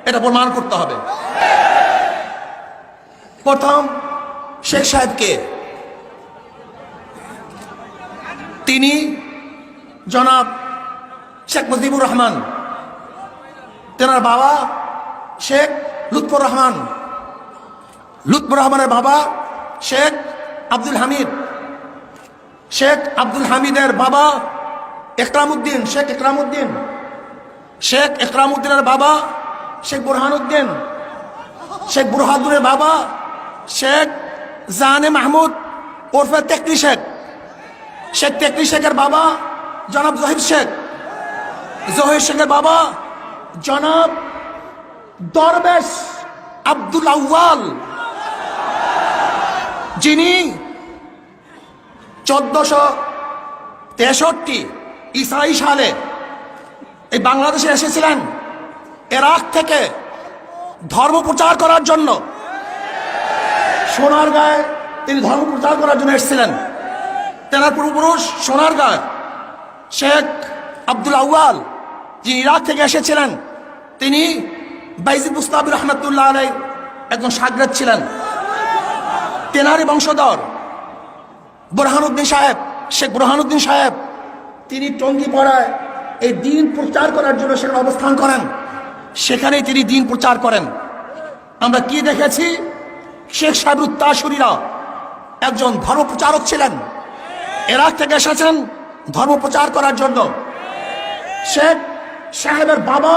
এটা প্রমাণ করতে হবে। প্রথম শেখ সাহেবকে, তিনি জনাব শেখ মুজিবুর রহমান, তেনার বাবা শেখ লুৎফর রহমান, লুৎফর রহমানের বাবা শেখ আব্দুল হামিদ, শেখ আব্দুল হামিদের বাবা একরামউদ্দিন, শেখ একরামউদ্দিন, শেখ একরামউদ্দিনের বাবা শেখ বুরহানুদ্দিন, শেখ বুরহানুদ্দিনের বাবা শেখ জাহানে মাহমুদ ওরফে তেকরি শেখ, শেখ তেকরি শেখের বাবা জনাব জহির শেখ, জহির শেখের বাবা জনাব দরবেশ আব্দুল আউয়াল, যিনি 1463 ইসরাই সালে এই বাংলাদেশে এসেছিলেন ইরাক থেকে ধর্ম প্রচার করার জন্য। সোনারগাঁয়ে তিনি ধর্ম প্রচার করার জন্য এসেছিলেন। তেনার পূর্বপুরুষ সোনারগাঁয় শেখ আব্দুল আউয়াল, যিনি ইরাক থেকে এসেছিলেন, তিনি বাইজিদ বুস্তামি রহমতুল্লাহ আলাইহি একজন শাগরেদ ছিলেন। তেনারই বংশধর বুরহানুদ্দিন সাহেব, শেখ বুরহানুদ্দিন সাহেব, তিনি টঙ্গীপাড়ায় এই দিন প্রচার করার জন্য সেখানে অবস্থান করেন। সেখানেই তিনি দিন প্রচার করেন। আমরা কি দেখেছি? শেখ সাহেবের উত্তরসূরিরা একজন ধর্ম প্রচারক ছিলেন, ইরাক থেকে এসেছেন ধর্ম প্রচার করার জন্য। শেখ সাহেবের বাবা